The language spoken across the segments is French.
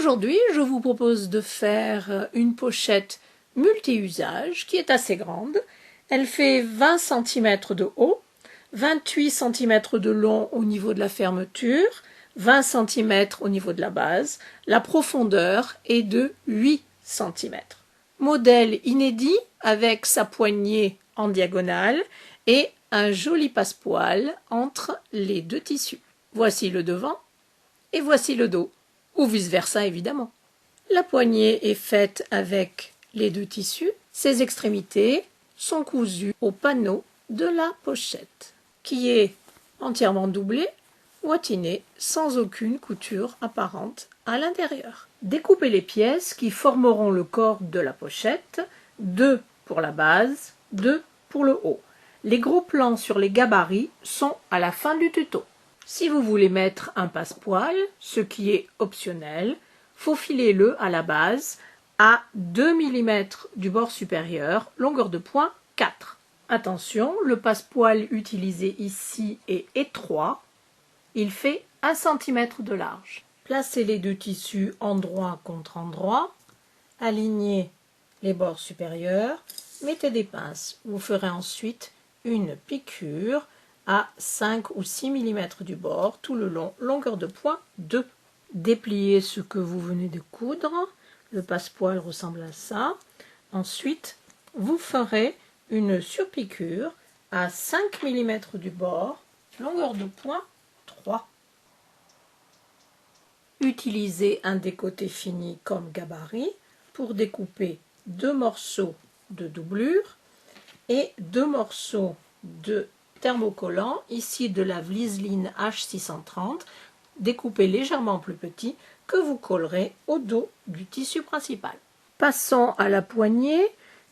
Aujourd'hui, je vous propose de faire une pochette multi-usage qui est assez grande. Elle fait 20 cm de haut, 28 cm de long au niveau de la fermeture, 20 cm au niveau de la base. La profondeur est de 8 cm. Modèle inédit avec sa poignée en diagonale et un joli passepoil entre les deux tissus. Voici le devant et voici le dos, ou vice-versa évidemment. La poignée est faite avec les deux tissus. Ses extrémités sont cousues au panneau de la pochette, qui est entièrement doublée, moitiné, sans aucune couture apparente à l'intérieur. Découpez les pièces qui formeront le corps de la pochette, 2 pour la base, 2 pour le haut. Les gros plans sur les gabarits sont à la fin du tuto. Si vous voulez mettre un passepoil, ce qui est optionnel, faufilez-le à la base à 2 mm du bord supérieur, longueur de point 4. Attention, le passepoil utilisé ici est étroit, il fait 1 cm de large. Placez les deux tissus endroit contre endroit, alignez les bords supérieurs, mettez des pinces. Vous ferez ensuite une piqûre à 5 ou 6 mm du bord, tout le long, longueur de point 2. Dépliez ce que vous venez de coudre, le passepoil ressemble à ça. Ensuite, vous ferez une surpiqûre à 5 mm du bord, longueur de point 3. Utilisez un décoté fini comme gabarit pour découper 2 morceaux de doublure et 2 morceaux de thermocollant, ici de la Vliseline H630, découpé légèrement plus petit, que vous collerez au dos du tissu principal. Passons à la poignée.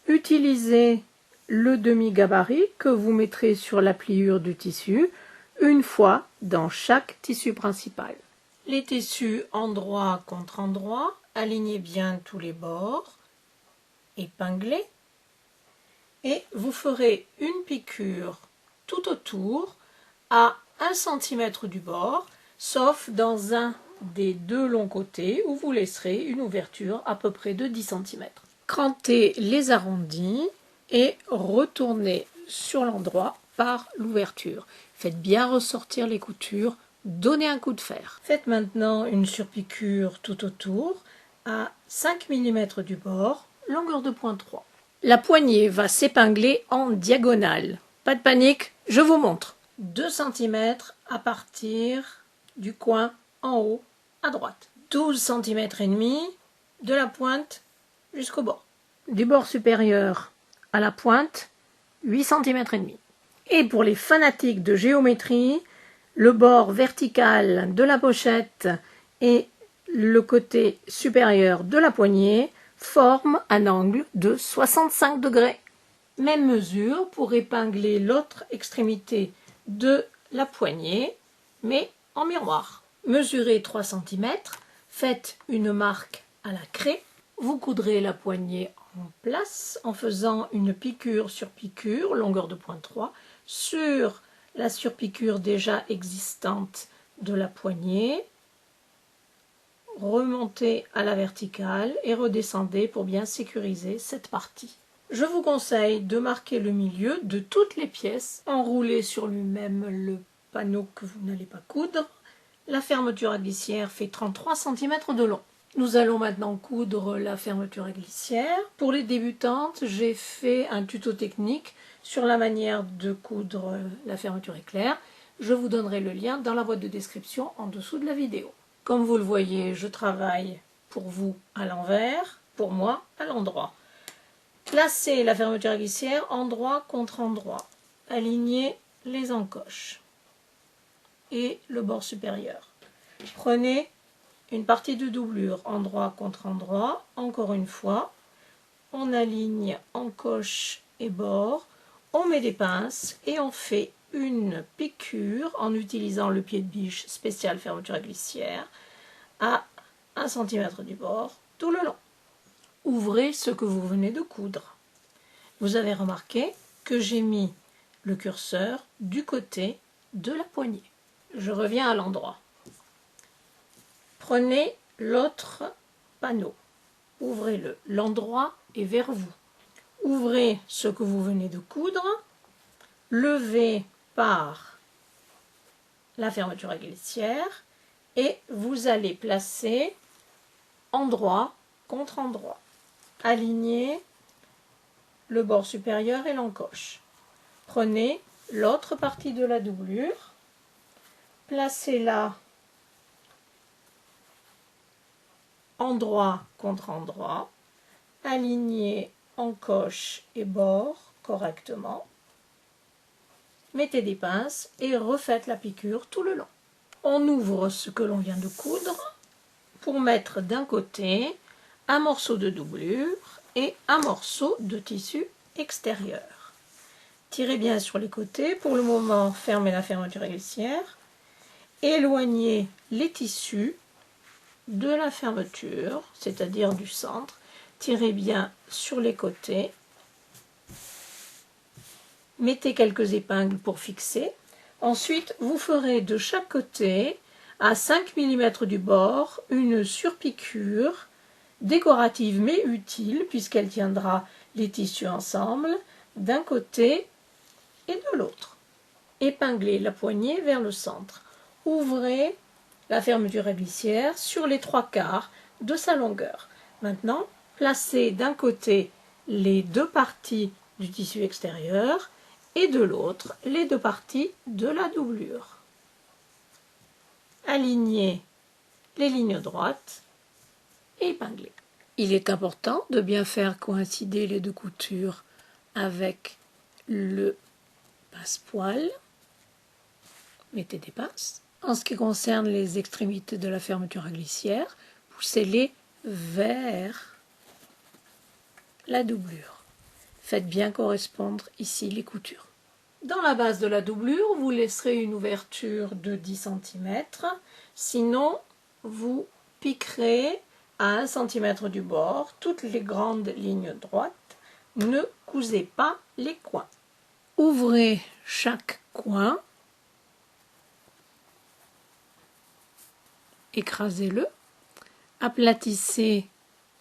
Utilisez le demi-gabarit que vous mettrez sur la pliure du tissu, une fois dans chaque tissu principal. Les tissus endroit contre endroit, alignez bien tous les bords, épinglez, et vous ferez une piqûre tout autour à 1 cm du bord, sauf dans un des deux longs côtés où vous laisserez une ouverture à peu près de 10 cm. Crantez les arrondis et retournez sur l'endroit par l'ouverture. Faites bien ressortir les coutures, donnez un coup de fer. Faites maintenant une surpiqûre tout autour à 5 mm du bord, longueur de point 3. La poignée va s'épingler en diagonale. Pas de panique, je vous montre. 2 cm à partir du coin en haut à droite. 12 cm et demi de la pointe jusqu'au bord. Du bord supérieur à la pointe, 8 cm et demi. Et pour les fanatiques de géométrie, le bord vertical de la pochette et le côté supérieur de la poignée forment un angle de 65 degrés. Même mesure pour épingler l'autre extrémité de la poignée, mais en miroir. Mesurez 3 cm, faites une marque à la craie, vous coudrez la poignée en place en faisant une piqûre sur piqûre, longueur de point 3, sur la surpiqûre déjà existante de la poignée. Remontez à la verticale et redescendez pour bien sécuriser cette partie. Je vous conseille de marquer le milieu de toutes les pièces, enrouler sur lui-même le panneau que vous n'allez pas coudre. La fermeture à glissière fait 33 cm de long. Nous allons maintenant coudre la fermeture à glissière. Pour les débutantes, j'ai fait un tuto technique sur la manière de coudre la fermeture éclair. Je vous donnerai le lien dans la boîte de description en dessous de la vidéo. Comme vous le voyez, je travaille pour vous à l'envers, pour moi à l'endroit. Placez la fermeture à glissière endroit contre endroit. Alignez les encoches et le bord supérieur. Prenez une partie de doublure endroit contre endroit. Encore une fois, on aligne encoche et bord. On met des pinces et on fait une piqûre en utilisant le pied de biche spécial fermeture à glissière à 1 cm du bord tout le long. Ouvrez ce que vous venez de coudre. Vous avez remarqué que j'ai mis le curseur du côté de la poignée. Je reviens à l'endroit. Prenez l'autre panneau. Ouvrez-le, l'endroit est vers vous. Ouvrez ce que vous venez de coudre, levez par la fermeture à glissière et vous allez placer endroit contre endroit. Alignez le bord supérieur et l'encoche. Prenez l'autre partie de la doublure, placez-la endroit contre endroit, alignez encoche et bord correctement, mettez des pinces et refaites la piqûre tout le long. On ouvre ce que l'on vient de coudre pour mettre d'un côté un morceau de doublure et un morceau de tissu extérieur. Tirez bien sur les côtés. Pour le moment, fermez la fermeture à glissière. Éloignez les tissus de la fermeture, c'est-à-dire du centre. Tirez bien sur les côtés. Mettez quelques épingles pour fixer. Ensuite, vous ferez de chaque côté, à 5 mm du bord, une surpiqûre décorative mais utile puisqu'elle tiendra les tissus ensemble d'un côté et de l'autre. Épinglez la poignée vers le centre. Ouvrez la fermeture à glissière sur les 3/4 de sa longueur. Maintenant, placez d'un côté les deux parties du tissu extérieur et de l'autre les deux parties de la doublure. Alignez les lignes droites et épinglez. Il est important de bien faire coïncider les deux coutures avec le passepoil. Mettez des pinces. En ce qui concerne les extrémités de la fermeture à glissière, poussez-les vers la doublure. Faites bien correspondre ici les coutures. Dans la base de la doublure, vous laisserez une ouverture de 10 cm. Sinon, vous piquerez à 1 cm du bord toutes les grandes lignes droites. Ne cousez pas les coins. Ouvrez chaque coin. Écrasez-le. Aplatissez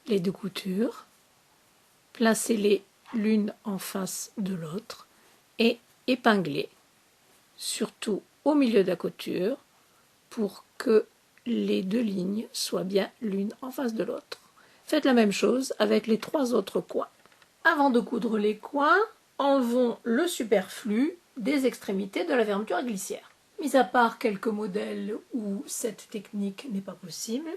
les deux coutures. Placez-les l'une en face de l'autre et épinglez, surtout au milieu de la couture, pour que les deux lignes soient bien l'une en face de l'autre. Faites la même chose avec les 3 autres coins. Avant de coudre les coins, enlevons le superflu des extrémités de la fermeture à glissière. Mis à part quelques modèles où cette technique n'est pas possible,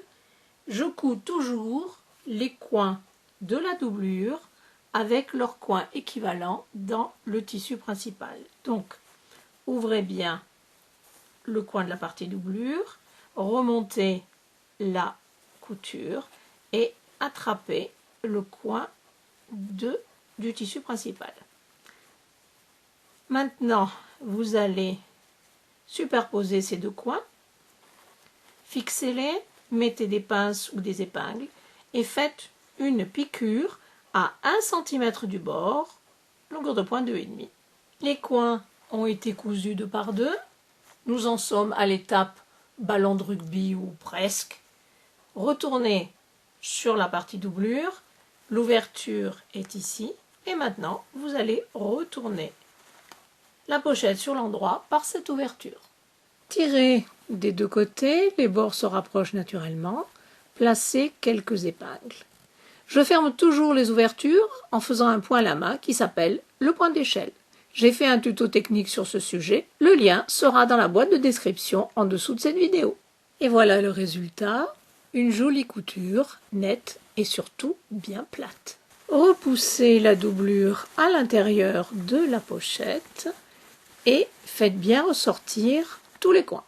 je couds toujours les coins de la doublure avec leurs coins équivalents dans le tissu principal. Donc, ouvrez bien le coin de la partie doublure, remontez la couture et attrapez le coin du tissu principal. Maintenant, vous allez superposer ces deux coins, fixez-les, mettez des pinces ou des épingles et faites une piqûre à 1 cm du bord, longueur de pointe 2,5. Les coins ont été cousus 2 par 2. Nous en sommes à l'étape ballon de rugby ou presque. Retournez sur la partie doublure, l'ouverture est ici et maintenant vous allez retourner la pochette sur l'endroit par cette ouverture. Tirez des deux côtés, les bords se rapprochent naturellement, placez quelques épingles. Je ferme toujours les ouvertures en faisant un point à la main qui s'appelle le point d'échelle. J'ai fait un tuto technique sur ce sujet, le lien sera dans la boîte de description en dessous de cette vidéo. Et voilà le résultat, une jolie couture, nette et surtout bien plate. Repoussez la doublure à l'intérieur de la pochette et faites bien ressortir tous les coins.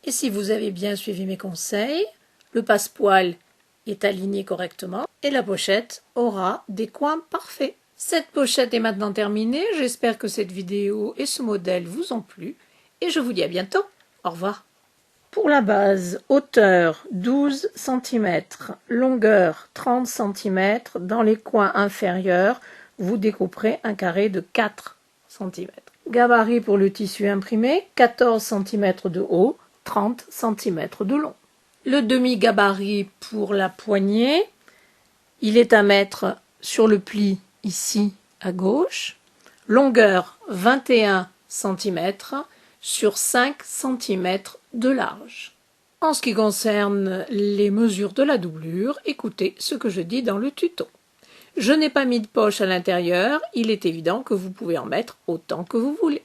Et si vous avez bien suivi mes conseils, le passepoil est aligné correctement et la pochette aura des coins parfaits. Cette pochette est maintenant terminée, j'espère que cette vidéo et ce modèle vous ont plu et je vous dis à bientôt. Au revoir. Pour la base, hauteur 12 cm, longueur 30 cm, dans les coins inférieurs, vous découperez un carré de 4 cm. Gabarit pour le tissu imprimé, 14 cm de haut, 30 cm de long. Le demi-gabarit pour la poignée, Il est à mettre sur le pli ici à gauche, longueur 21 cm sur 5 cm de large. En ce qui concerne les mesures de la doublure, écoutez ce que je dis dans le tuto. Je n'ai pas mis de poche à l'intérieur, il est évident que vous pouvez en mettre autant que vous voulez.